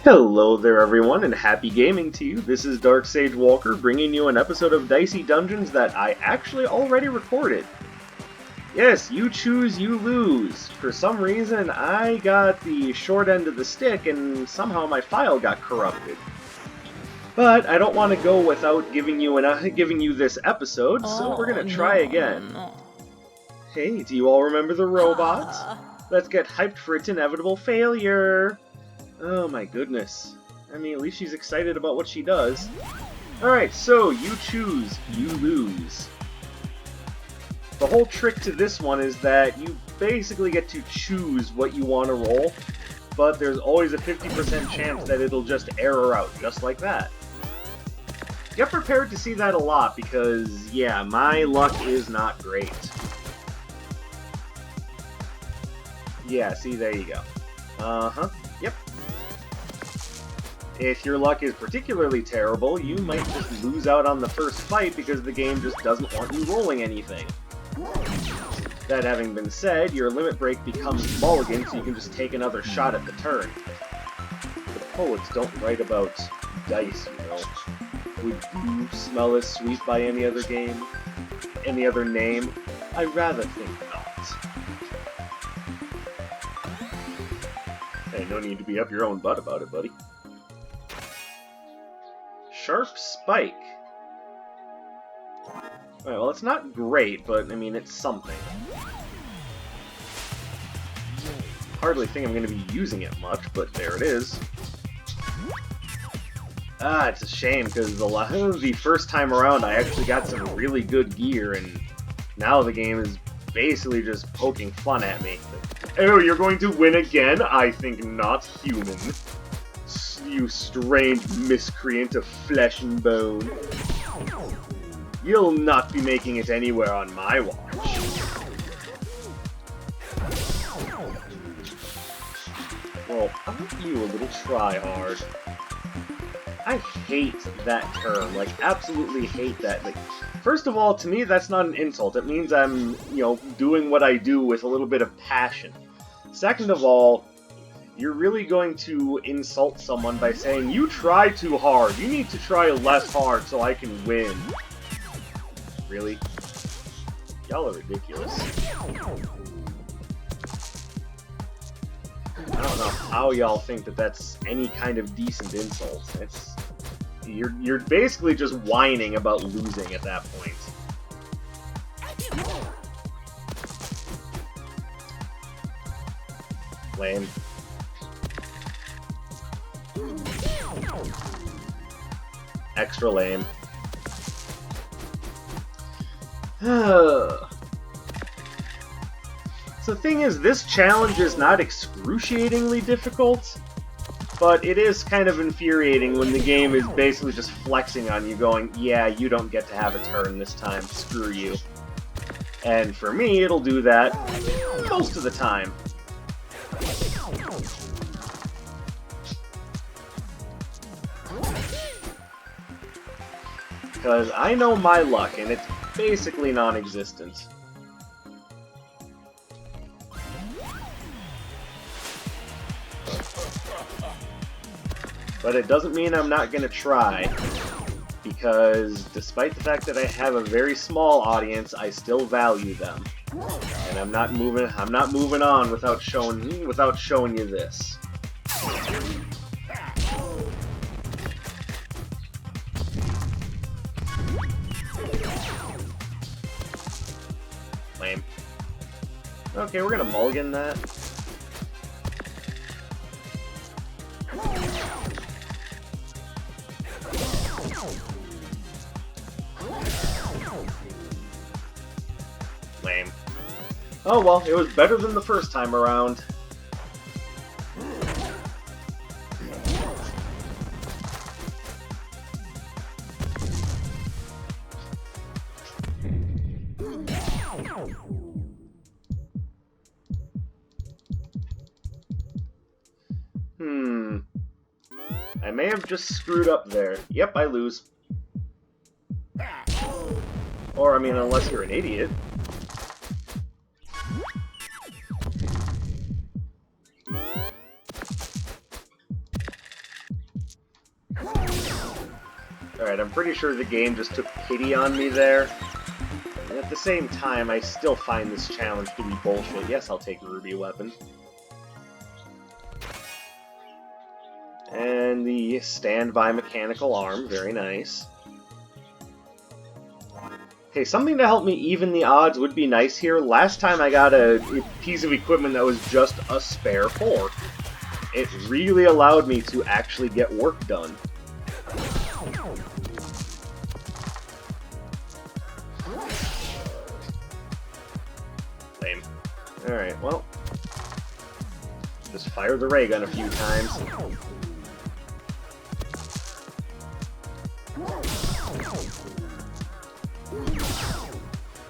Hello there everyone, and happy gaming to you. This is Dark Sage Walker, bringing you an episode of Dicey Dungeons that I actually already recorded. Yes, you choose, you lose. For some reason, I got the short end of the stick, and somehow my file got corrupted. But I don't want to go without giving you this episode, so we're gonna try again. Hey, do you all remember the robot? Let's get hyped for its inevitable failure. Oh my goodness. I mean, at least she's excited about what she does. Alright, so you choose, you lose. The whole trick to this one is that you basically get to choose what you want to roll, but there's always a 50% chance that it'll just error out, just like that. Get prepared to see that a lot, because, yeah, my luck is not great. Yeah, see, there you go. Uh-huh, yep. If your luck is particularly terrible, you might just lose out on the first fight because the game just doesn't want you rolling anything. That having been said, your limit break becomes mulligan, so you can just take another shot at the turn. The poets don't write about dice, you know. Would you smell as sweet by any other game? Any other name? I rather think not. Hey, no need to be up your own butt about it, buddy. Sharp Spike. Alright, well, it's not great, but, I mean, it's something. Hardly think I'm going to be using it much, but there it is. Ah, it's a shame, because the first time around I actually got some really good gear, and now the game is basically just poking fun at me. Oh, you're going to win again? I think not, human. You strange miscreant of flesh and bone. You'll not be making it anywhere on my watch. Well, aren't you a little tryhard? I hate that term, like, absolutely hate that. Like, first of all, to me, that's not an insult. It means I'm, you know, doing what I do with a little bit of passion. Second of all, you're really going to insult someone by saying, you try too hard, you need to try less hard so I can win. Really? Y'all are ridiculous. I don't know how y'all think that that's any kind of decent insult. It's... You're basically just whining about losing at that point. Lame. Extra lame. So the thing is, this challenge is not excruciatingly difficult, but it is kind of infuriating when the game is basically just flexing on you, going, yeah, you don't get to have a turn this time, screw you. And for me, it'll do that most of the time. Because I know my luck, and it's basically non-existent. But it doesn't mean I'm not gonna try, because despite the fact that I have a very small audience, I still value them. And I'm not moving on without showing you this. Lame. Okay, we're gonna mulligan that. Lame. Oh well, it was better than the first time around. I may have just screwed up there. Yep, I lose. Or, I mean, unless you're an idiot. Alright, I'm pretty sure the game just took pity on me there. And at the same time, I still find this challenge to be bullshit. Yes, I'll take a ruby weapon. And the standby mechanical arm, very nice. Okay, something to help me even the odds would be nice here. Last time I got a piece of equipment that was just a spare fork. It really allowed me to actually get work done. Lame. Alright, well. Just fire the ray gun a few times.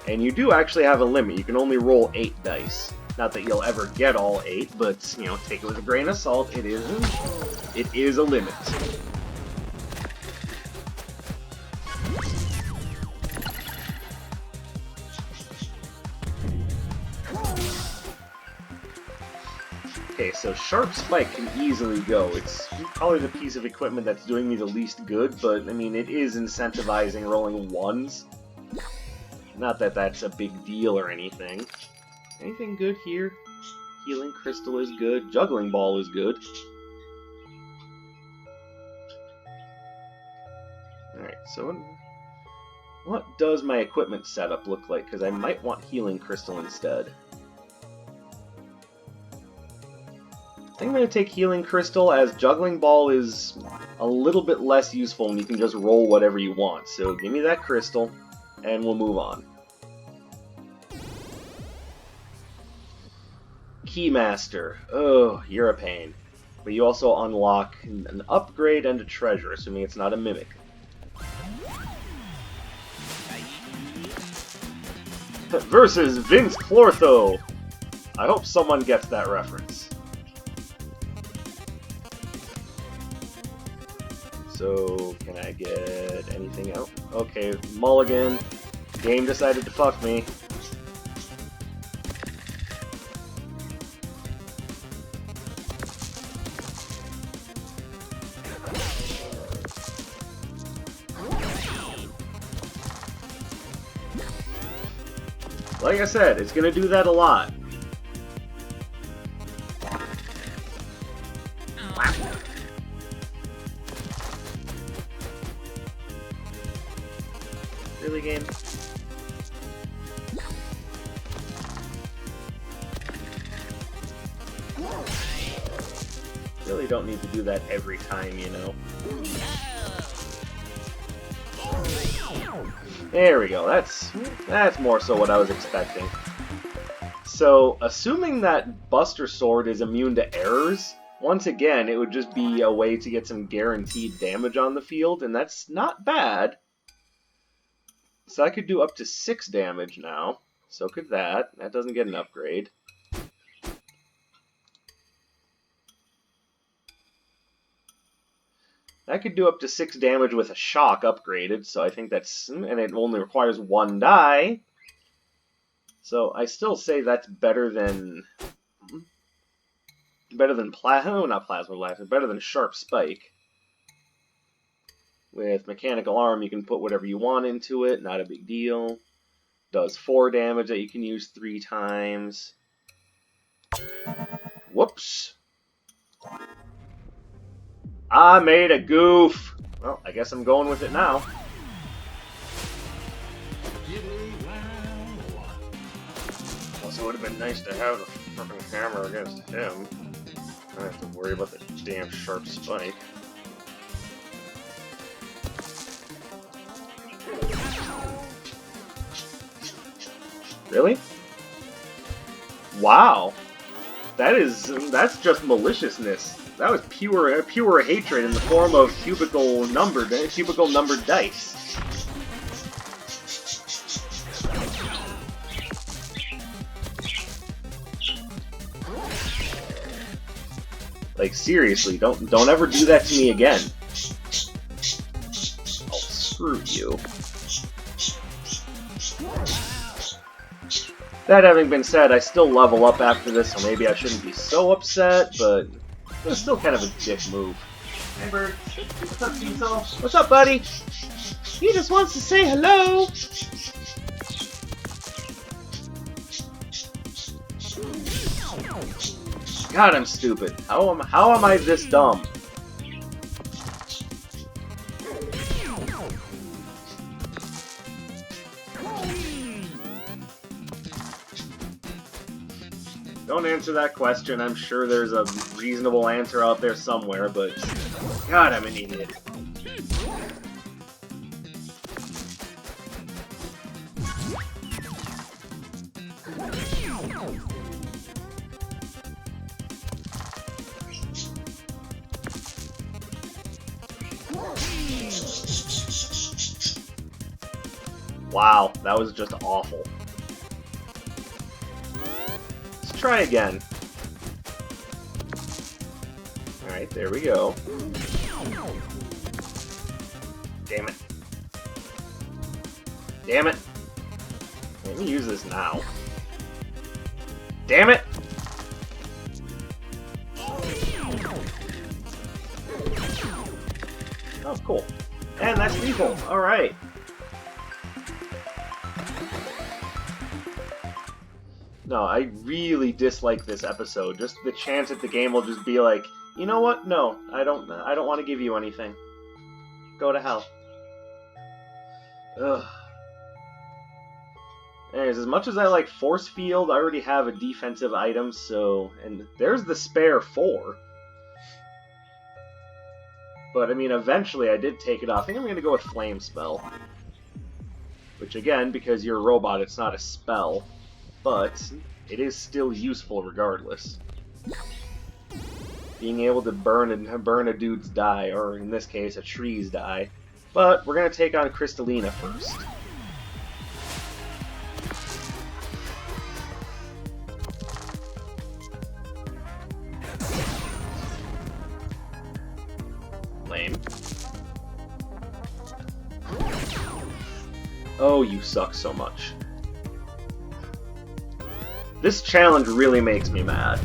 And you do actually have a limit. You can only roll 8 dice. Not that you'll ever get all 8, but, you know, take it with a grain of salt. It is a limit. Okay, so Sharp Spike can easily go. It's probably the piece of equipment that's doing me the least good, but, I mean, it is incentivizing rolling 1s. Not that that's a big deal or anything. Anything good here? Healing Crystal is good. Juggling Ball is good. Alright, so what does my equipment setup look like? Because I might want Healing Crystal instead. I think I'm going to take Healing Crystal, as Juggling Ball is a little bit less useful and you can just roll whatever you want. So give me that Crystal, and we'll move on. Keymaster. Oh, you're a pain. But you also unlock an upgrade and a treasure, assuming it's not a mimic. Versus Vince Clortho! I hope someone gets that reference. So, can I get anything out? Okay, mulligan. Game decided to fuck me. Like I said, it's gonna do that a lot. Really, game? Really don't need to do that every time, you know. There we go, that's more so what I was expecting. So, assuming that Buster Sword is immune to errors, once again, it would just be a way to get some guaranteed damage on the field, and that's not bad. So I could do up to 6 damage now, so could that. That doesn't get an upgrade. I could do up to 6 damage with a shock upgraded, so I think that's... and it only requires 1 die. So I still say that's better than... better than not Plasma Blast, better than Sharp Spike. With Mechanical Arm, you can put whatever you want into it, not a big deal. Does 4 damage that you can use 3 times. Whoops. I made a goof. Well, I guess I'm going with it now. Also, it would have been nice to have the fucking hammer against him. I don't have to worry about the damn Sharp Spike. Really? Wow. That's just maliciousness. That was pure hatred in the form of cubicle numbered dice. Like, seriously, don't ever do that to me again. Oh, screw you. That having been said, I still level up after this, so maybe I shouldn't be so upset, but it was still kind of a dick move. Hey, Bird. What's up, Cecil? What's up, buddy? He just wants to say hello. God, I'm stupid. How am I this dumb? Don't answer that question. I'm sure there's a reasonable answer out there somewhere, but God, I'm an idiot. Wow, that was just awful. Let's try again. Alright, there we go. Damn it. Damn it. Let me use this now. Damn it! Oh, cool. And that's lethal. Alright. No, I really dislike this episode. Just the chance that the game will just be like, you know what? No, I don't want to give you anything. Go to hell. Ugh. Anyways, as much as I like Force Field, I already have a defensive item, so... And there's the spare 4. But, I mean, eventually I did take it off. I think I'm going to go with Flame Spell. Which, again, because you're a robot, it's not a spell. But it is still useful regardless. Being able to burn a dude's die, or in this case, a tree's die. But we're going to take on Kristalina first. Lame. Oh, you suck so much. This challenge really makes me mad.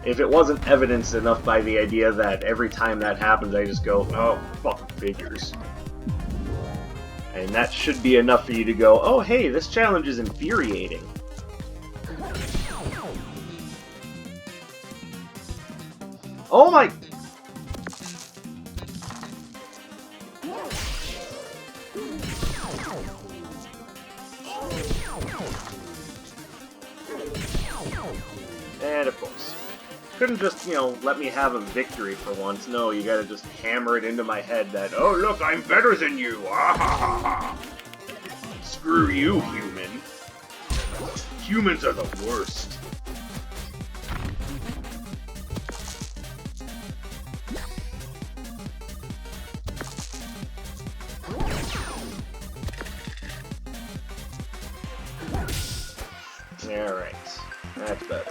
If it wasn't evidenced enough by the idea that every time that happens I just go, oh, fucking figures. And that should be enough for you to go, oh hey, this challenge is infuriating. Oh my... And of course. Couldn't just, you know, let me have a victory for once. No, you gotta just hammer it into my head that, oh look, I'm better than you! Ah, ha, ha, ha. Screw you, human. Humans are the worst. Alright, that's better.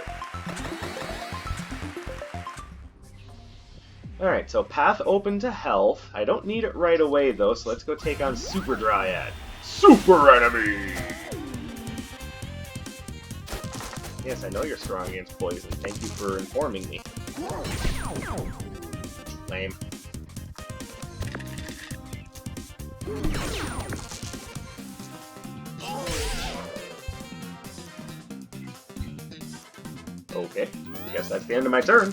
Alright, so path open to health. I don't need it right away though, so let's go take on Super Dryad. Super enemy! Yes, I know you're strong against poison. Thank you for informing me. Lame. Okay, I guess that's the end of my turn.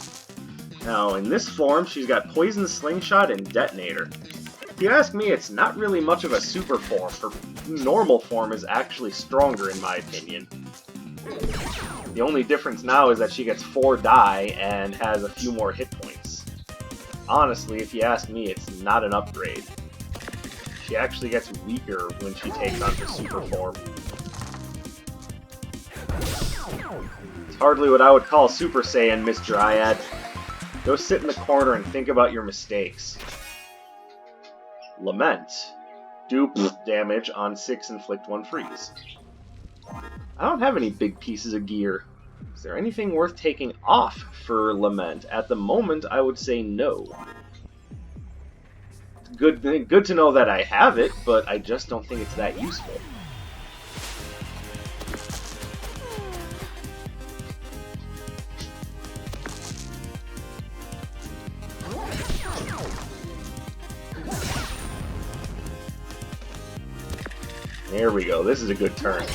Now, in this form, she's got Poison Slingshot and Detonator. If you ask me, it's not really much of a super form. Her normal form is actually stronger, in my opinion. The only difference now is that she gets 4 die and has a few more hit points. Honestly, if you ask me, it's not an upgrade. She actually gets weaker when she takes on her super form. It's hardly what I would call Super Saiyan, Miss Dryad. Go sit in the corner and think about your mistakes. Lament. Do damage on 6, inflict 1 freeze. I don't have any big pieces of gear. Is there anything worth taking off for Lament? At the moment, I would say no. Good to know that I have it, but I just don't think it's that useful. There we go. This is a good turn.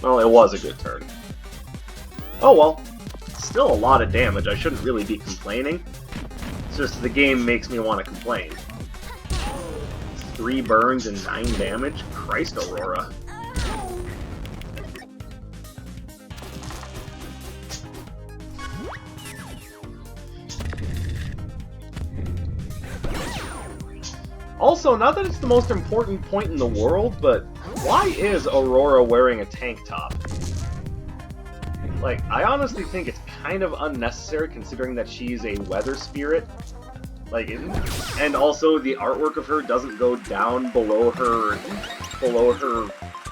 Well, it was a good turn. Oh well. Still a lot of damage. I shouldn't really be complaining. It's just the game makes me want to complain. 3 burns and 9 damage? Christ, Aurora. Also, not that it's the most important point in the world, but why is Aurora wearing a tank top? Like, I honestly think it's kind of unnecessary considering that she's a weather spirit. Like, and also the artwork of her doesn't go down below her,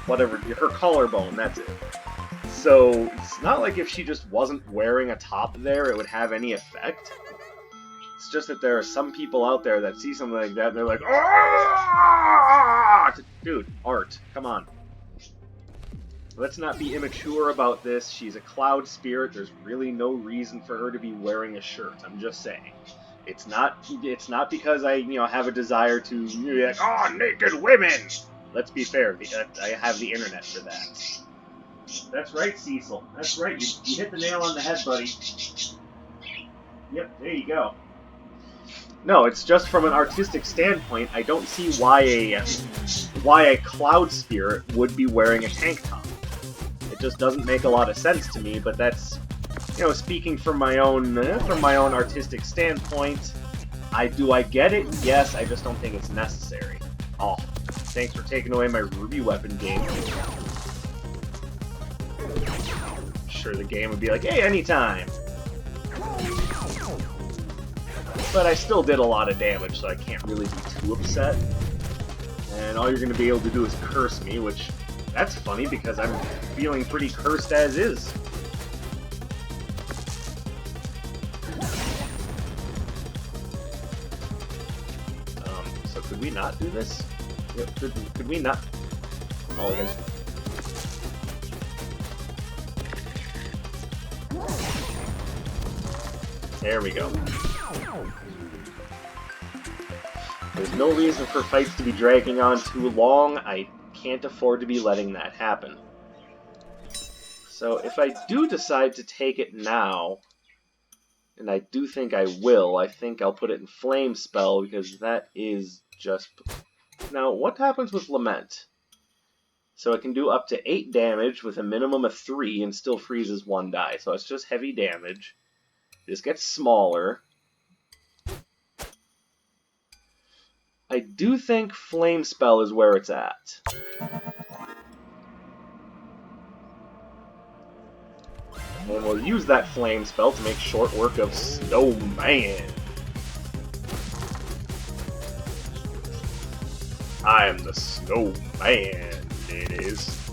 whatever, her collarbone, that's it. So, it's not like if she just wasn't wearing a top there, it would have any effect. It's just that there are some people out there that see something like that and they're like, "Ah!" Dude, art, come on. Let's not be immature about this. She's a cloud spirit. There's really no reason for her to be wearing a shirt. I'm just saying. It's not because I, have a desire to be like, "Oh, naked women!" Let's be fair. I have the internet for that. That's right, Cecil. That's right. You hit the nail on the head, buddy. Yep, there you go. No, it's just from an artistic standpoint, I don't see why a cloud spirit would be wearing a tank top. It just doesn't make a lot of sense to me, but that's, speaking from my own artistic standpoint, I get it? Yes, I just don't think it's necessary. Oh, thanks for taking away my Ruby weapon game. I'm sure the game would be like, hey, anytime! But I still did a lot of damage, so I can't really be too upset. And all you're going to be able to do is curse me, which, that's funny, because I'm feeling pretty cursed as is. So could we not do this? Could we not? Mulligan. There we go. There's no reason for fights to be dragging on too long. I can't afford to be letting that happen. So if I do decide to take it now, and I do think I will, I think I'll put it in Flame Spell, because that is just... Now, what happens with Lament? So it can do up to 8 damage with a minimum of 3 and still freezes 1 die. So it's just heavy damage. This gets smaller. I do think Flame Spell is where it's at. And we'll use that Flame Spell to make short work of Snowman. I am the Snowman, it is.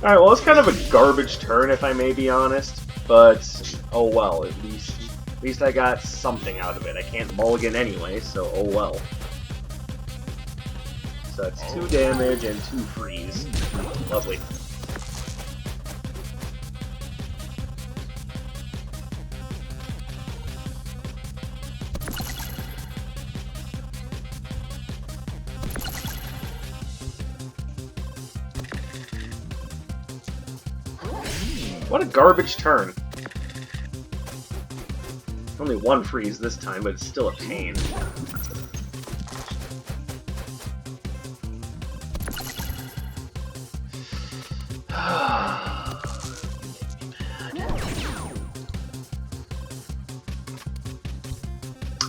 Alright, well, it's kind of a garbage turn, if I may be honest. But, oh well, at least I got something out of it. I can't mulligan anyway, so oh well. So that's 2 damage and 2 freeze. Lovely. What a garbage turn. Only 1 freeze this time, but it's still a pain.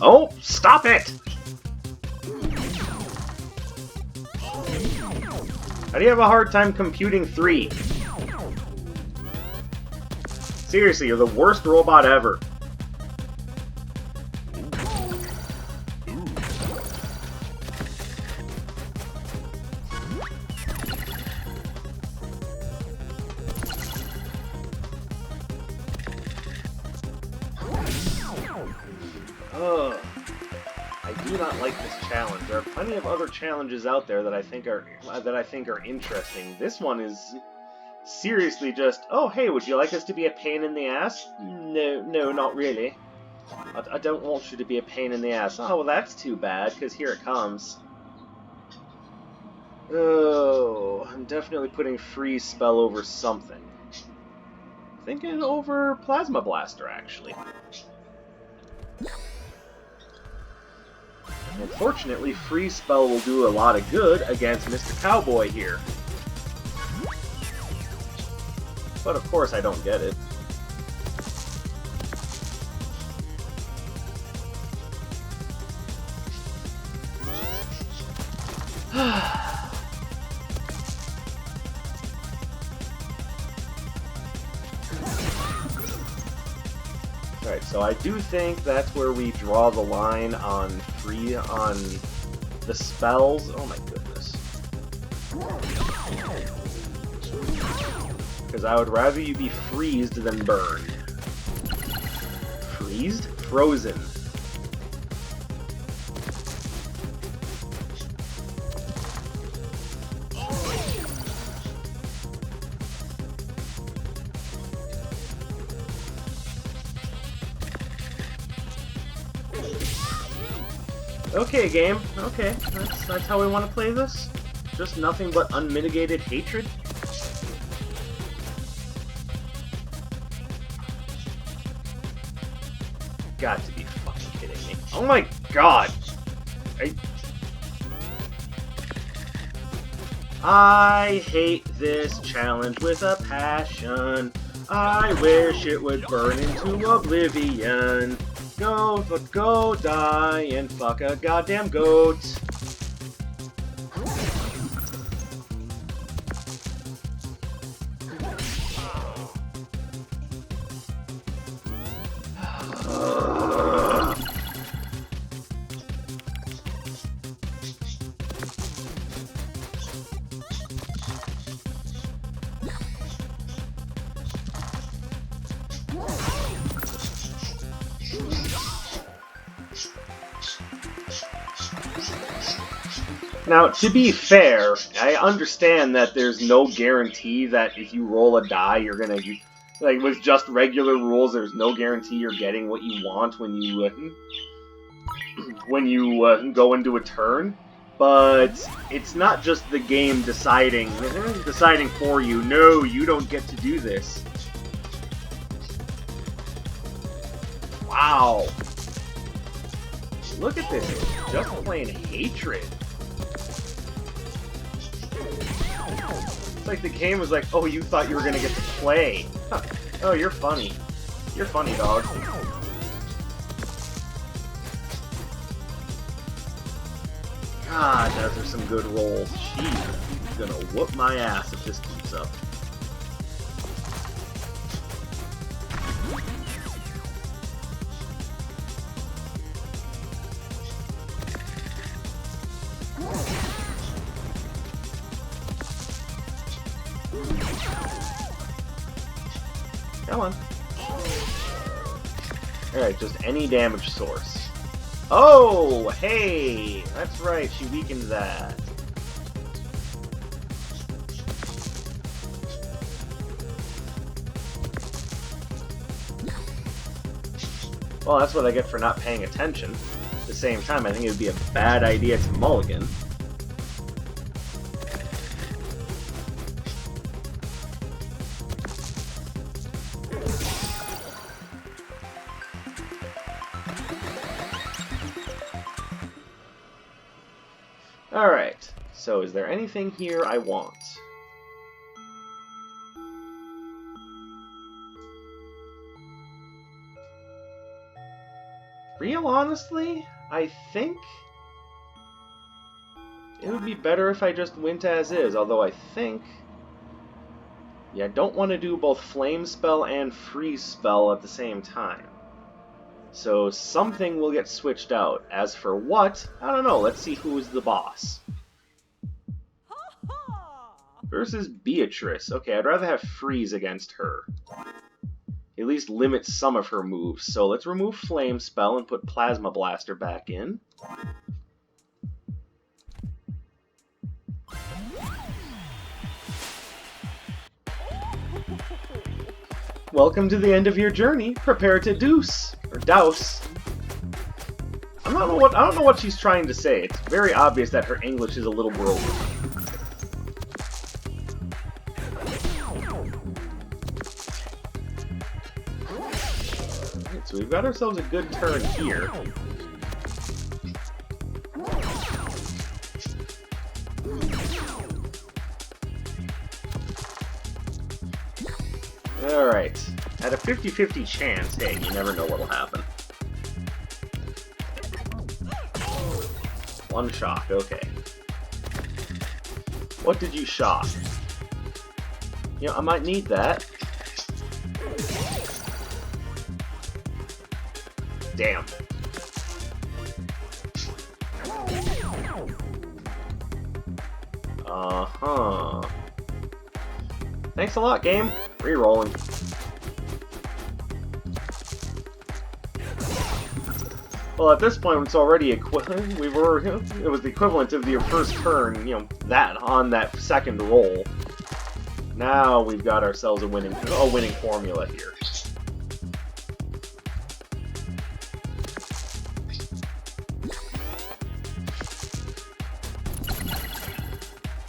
Oh, stop it! How do you have a hard time computing 3? Seriously, you're the worst robot ever. Ugh. I do not like this challenge. There are plenty of other challenges out there that I think are interesting. This one is seriously just, oh, hey, would you like us to be a pain in the ass? No, no, not really. I don't want you to be a pain in the ass. Oh, well, that's too bad, because here it comes. Oh, I'm definitely putting Freeze Spell over something. Thinking over Plasma Blaster, actually. Unfortunately, Freeze Spell will do a lot of good against Mr. Cowboy here. But of course I don't get it. Alright, so I do think that's where we draw the line on the spells. Oh my goodness. Because I would rather you be freezed than burned. Freezed? Frozen. Okay, game. Okay, that's how we want to play this? Just nothing but unmitigated hatred? Got to be fucking kidding me. Oh my god! I hate this challenge with a passion. I wish it would burn into oblivion. Go die and fuck a goddamn goat. Now, to be fair, I understand that there's no guarantee that if you roll a die, you're gonna... Like, with just regular rules, there's no guarantee you're getting what you want when you go into a turn. But it's not just the game deciding for you, no, you don't get to do this. Wow. Look at this, it's just plain hatred. It's like the game was like, oh, you thought you were gonna get to play. Huh. Oh, you're funny. You're funny, dog. God, those are some good rolls. She's gonna whoop my ass if this keeps up. Come on. Alright, just any damage source. Oh, hey! That's right, she weakened that. Well, that's what I get for not paying attention. At the same time, I think it would be a bad idea to mulligan. Alright, so is there anything here I want? Real honestly, I think it would be better if I just went as is, although I think... Yeah, I don't want to do both Flame Spell and Freeze Spell at the same time. So something will get switched out. As for what, I don't know. Let's see who is the boss. Versus Beatrice. Okay, I'd rather have Freeze against her. At least limit some of her moves. So let's remove Flame Spell and put Plasma Blaster back in. welcome to the end of your journey. Prepare to douse. Or douse. I don't know what she's trying to say. It's very obvious that her English is a little worldly. Alright, so we've got ourselves a good turn here. Alright. At a 50-50 chance, hey, you never know what'll happen. One shock, okay. What did you shock? You know, I might need that. Damn. Uh-huh. Thanks a lot, game. Re-rolling. Well, at this point, it's already it was the equivalent of your first turn, you know, that on that second roll. Now we've got ourselves a winning formula here.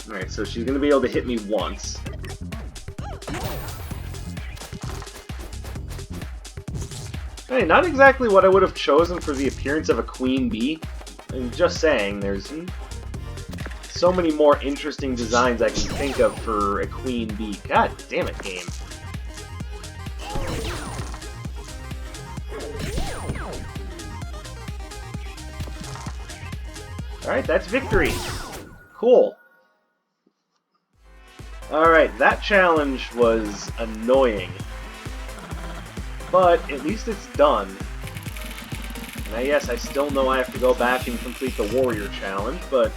Alright, so she's gonna be able to hit me once. Hey, not exactly what I would have chosen for the appearance of a queen bee. I'm just saying, there's so many more interesting designs I can think of for a queen bee. God damn it, game. Alright, that's victory. Cool. Alright, that challenge was annoying. But at least it's done. Now yes, I still know I have to go back and complete the warrior challenge, but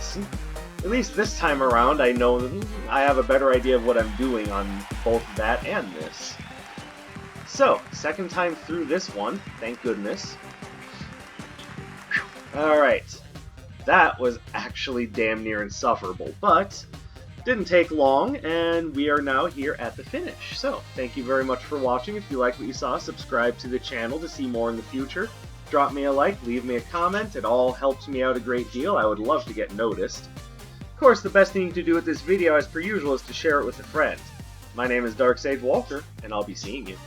at least this time around I know I have a better idea of what I'm doing on both that and this. So, second time through this one, thank goodness. Alright, that was actually damn near insufferable, but didn't take long, and we are now here at the finish. So, thank you very much for watching. If you liked what you saw, subscribe to the channel to see more in the future. Drop me a like, leave me a comment. It all helps me out a great deal. I would love to get noticed. Of course, the best thing to do with this video, as per usual, is to share it with a friend. My name is Dark Sage Walker, and I'll be seeing you